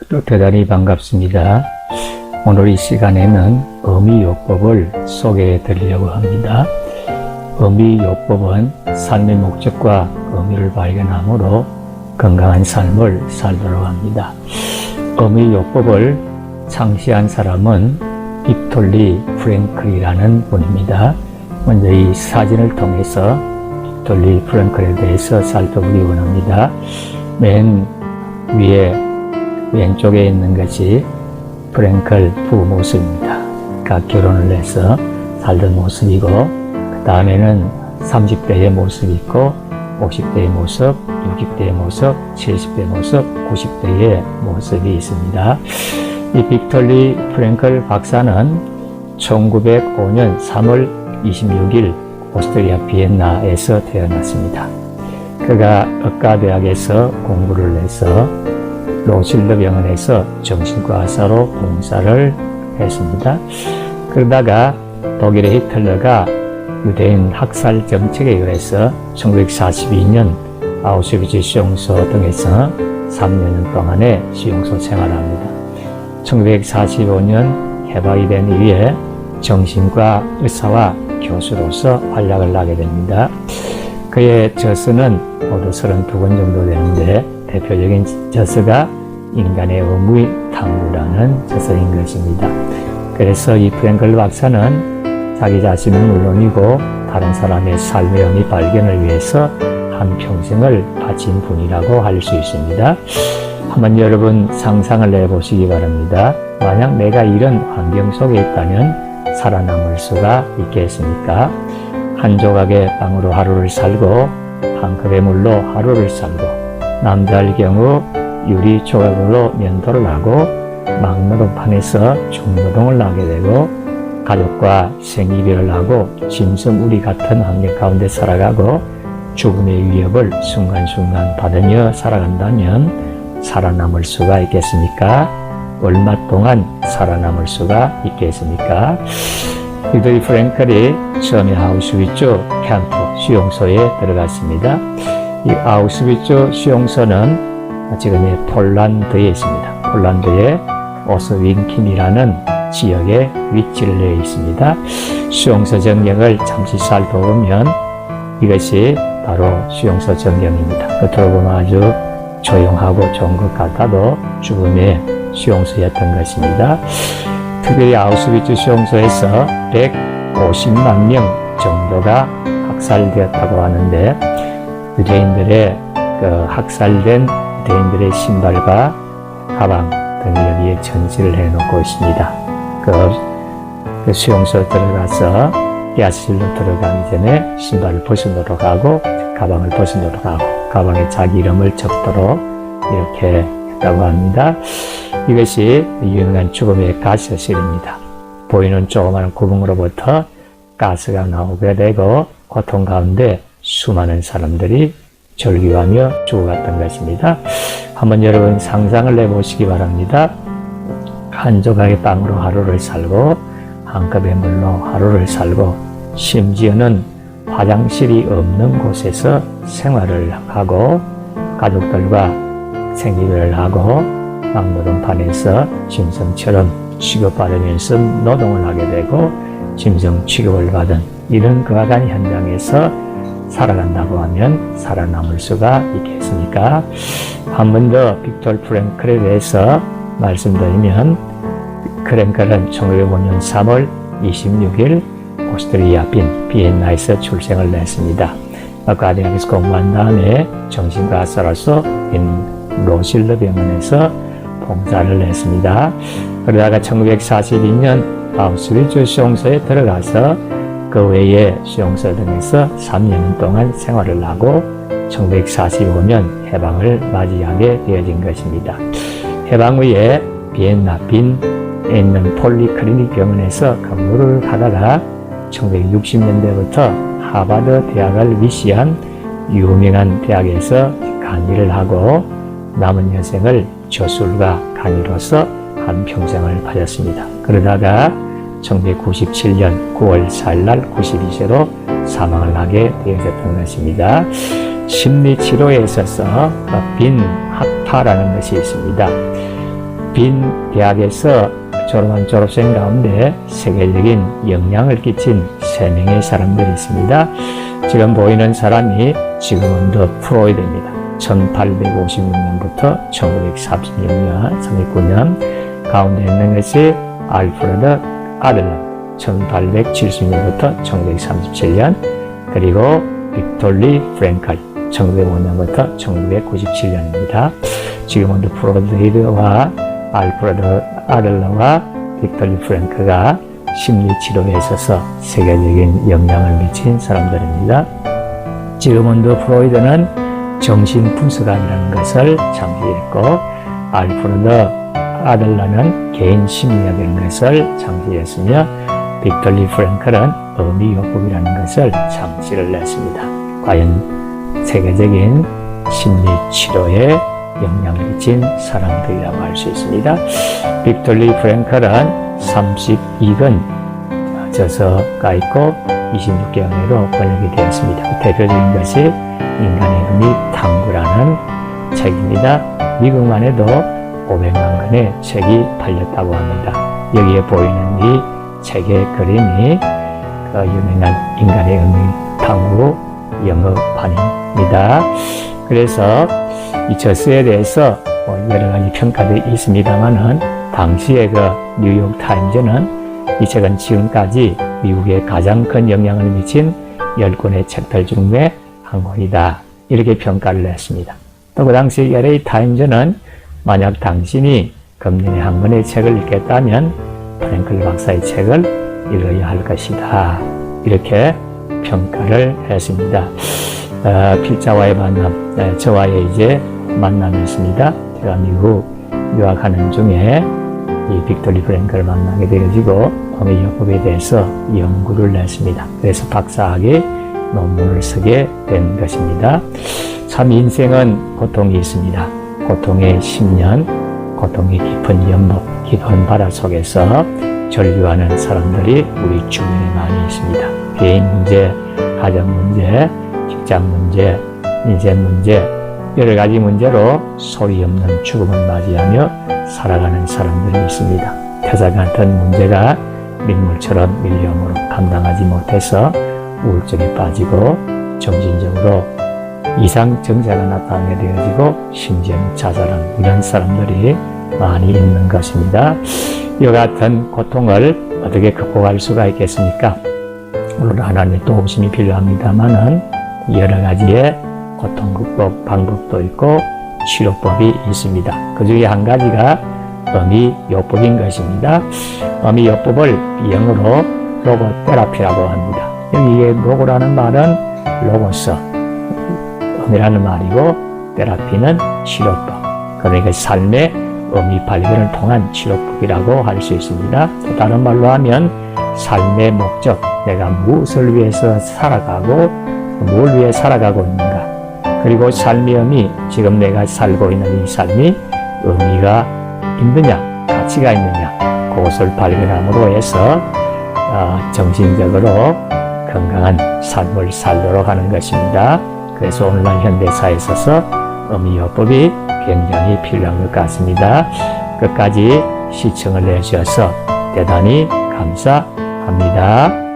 대단히 반갑습니다. 오늘 이 시간에는 어미요법을 소개해 드리려고 합니다. 어미요법은 삶의 목적과 의미를 발견함으로 건강한 삶을 살도록 합니다. 어미요법을 창시한 사람은 빅토리 프랭클이라는 분입니다. 먼저 이 사진을 통해서 빅토리 프랭클에 대해서 살펴보기 원합니다. 맨 위에 왼쪽에 있는 것이 프랭클 부부 모습입니다. 그러니까 결혼을 해서 살던 모습이고, 그 다음에는 30대의 모습이 있고, 50대의 모습, 60대의 모습, 70대의 모습, 90대의 모습이 있습니다. 이 빅토리 프랭클 박사는 1905년 3월 26일 오스트리아 비엔나에서 태어났습니다. 그가 의과대학에서 공부를 해서 로실러 병원에서 정신과 의사로 봉사를 했습니다. 그러다가 독일의 히틀러가 유대인 학살 정책에 의해서 1942년 아우슈비츠 수용소 등에서 3년 동안의 수용소 생활을 합니다. 1945년 해방이 된 이후에 정신과 의사와 교수로서 활약을 하게 됩니다. 그의 저서는 모두 32권 정도 되는데 대표적인 저서가 인간의 의무의 탐구라는 저서인 것입니다. 그래서 이 프랭클 박사는 자기 자신은 물론이고 다른 사람의 삶의 의미 발견을 위해서 한평생을 바친 분이라고 할 수 있습니다. 한번 여러분 상상을 해보시기 바랍니다. 만약 내가 이런 환경 속에 있다면 살아남을 수가 있겠습니까? 한 조각의 빵으로 하루를 살고 한 컵의 물로 하루를 살고, 남자일 경우 유리 조각으로 면도를 하고 막노동판에서 중노동을 하게 되고, 가족과 생이별을 하고 짐승 우리 같은 환경 가운데 살아가고 죽음의 위협을 순간순간 받으며 살아간다면 살아남을 수가 있겠습니까? 얼마 동안 살아남을 수가 있겠습니까? 빅토리 프랭클이 처음에 아우슈비츠 캠프 수용소에 들어갔습니다. 이 아우슈비츠 수용소는 지금의 폴란드에 있습니다. 폴란드의 오스윙킨이라는 지역에 위치를 해 있습니다. 수용소 전경을 잠시 살펴보면 이것이 바로 수용소 전경입니다. 겉으로 보면 아주 조용하고 좋은 것 같아도 죽음의 수용소였던 것입니다. 특별히 아우슈비츠 수용소에서 150만 명 정도가 학살되었다고 하는데, 유대인들의 학살된 유대인들의 신발과 가방 등을 여기에 전시를 해놓고 있습니다. 그 수용소 들어가서 가스실로 들어가기 전에 신발을 벗어놓도록 하고 가방을 벗어놓도록 하고 가방에 자기 이름을 적도록 이렇게 했다고 합니다. 이것이 유명한 죽음의 가스실입니다. 보이는 조그마한 구멍으로부터 가스가 나오게 되고 고통 가운데 수많은 사람들이 절규하며 죽어갔던 것입니다. 한번 여러분 상상을 해보시기 바랍니다. 한 조각의 빵으로 하루를 살고 한 컵의 물로 하루를 살고, 심지어는 화장실이 없는 곳에서 생활을 하고 가족들과 생이별을 하고 막노동판에서 짐승처럼 취급받으면서 노동을 하게 되고 짐승 취급을 받은 이런 그악한 현장에서 살아간다고 하면 살아남을 수가 있겠습니까? 한 번 더 빅토리 프랭클에 대해서 말씀드리면, 프랭클은 1905년 3월 26일 오스트리아 비엔나에서 출생을 했습니다. 의과대학에서 공부한 다음에 정신과 의사로서 로실러 병원에서 봉사를 했습니다. 그러다가 1942년 아우슈비츠 수용소에 들어가서 그 외에 수용소 등에서 3년 동안 생활을 하고 1945년 해방을 맞이하게 되어진 것입니다. 해방 후에 비엔나에 있는 폴리클리닉 병원에서 근무를 하다가 1960년대부터 하버드 대학을 위시한 유명한 대학에서 강의를 하고 남은 여생을 저술과 강의로서 한평생을 가졌습니다. 그러다가 1997년 9월 4일 날 92세로 사망을 하게 되었던 것입니다. 심리치료에 있어서 빈 학파라는 것이 있습니다. 빈 대학에서 졸업한 졸업생 가운데 세계적인 영향을 끼친 3명의 사람들이 있습니다. 지금 보이는 사람이 지금은더 프로이드입니다. 1856년부터 1936년, 39년 가운데 있는 것이 알프레드 아들러 1870년부터 1937년, 그리고 빅토리 프랭클 1905년부터 1997년입니다. 지금은 프로이드와 알프레드 아들러와 빅토리 프랭크가 심리치료에 있어서 세계적인 영향을 미친 사람들입니다. 지금은드 프로이드는 정신분석학이라는 것을 창시했고, 알프레드 아들러는 개인 심리학이라는 것을 창시했으며, 빅토리 프랭클은 의미요법이라는 것을 창시를 했습니다. 과연 세계적인 심리치료에 영향을 미친 사람들이라고 할 수 있습니다. 빅토리 프랭클은 32권 저서가 있고 26개월로 번역이 되었습니다. 대표적인 것이 인간의 의미 탐구라는 책입니다. 미국만 해도 500만 권의 책이 팔렸다고 합니다. 여기에 보이는 이 책의 그림이 그 유명한 인간의 의미 탐구 영어판입니다. 그래서 이 저서에 대해서 여러 가지 평가들이 있습니다만은, 당시에 그 뉴욕 타임즈는 이 책은 지금까지 미국에 가장 큰 영향을 미친 10권의 책들 중에 한 권이다, 이렇게 평가를 했습니다. 또 그 당시 LA 타임즈는 만약 당신이 금년에 한 권의 책을 읽겠다면 프랭클 박사의 책을 읽어야 할 것이다, 이렇게 평가를 했습니다. 필자와의 만남, 저와의 이제 만남이었습니다. 제가 미국 유학하는 중에 이 빅토리 프랭클을 만나게 되어지고 의미요법에 대해서 연구를 했습니다. 그래서 박사학위 논문을 쓰게 된 것입니다. 참 인생은 고통이 있습니다. 고통의 10년, 고통의 깊은 연못, 깊은 바다 속에서 절규하는 사람들이 우리 주변에 많이 있습니다. 개인 문제, 가정 문제, 직장 문제, 인생 문제, 여러 가지 문제로 소리 없는 죽음을 맞이하며 살아가는 사람들이 있습니다. 태자 같은 문제가 민물처럼 밀려오므로 감당하지 못해서 우울증에 빠지고 정신적으로 이상 증세가 나타나게 되어지고 심지어는 자살하는 이런 사람들이 많이 있는 것입니다. 이와 같은 고통을 어떻게 극복할 수가 있겠습니까? 물론 하나님의 도우심이 필요합니다만은 여러 가지의 고통 극복 방법도 있고 치료법이 있습니다. 그 중에 한 가지가 의미요법인 것입니다. 의미요법을 영어로 로고테라피라고 합니다. 여기에 로고라는 말은 로고스, 의미라는 말이고 테라피는 치료법, 그러니까 삶의 의미 발견을 통한 치료법이라고 할 수 있습니다. 다른 말로 하면 삶의 목적, 내가 무엇을 위해서 살아가고 뭘 위해 살아가고 있는가, 그리고 삶의 의미, 지금 내가 살고 있는 이 삶이 의미가 있느냐, 가치가 있느냐, 그것을 발견함으로 해서 정신적으로 건강한 삶을 살도록 하는 것입니다. 그래서 오늘날 현대사에 있어서 의미요법이 굉장히 필요한 것 같습니다. 끝까지 시청을 해주셔서 대단히 감사합니다.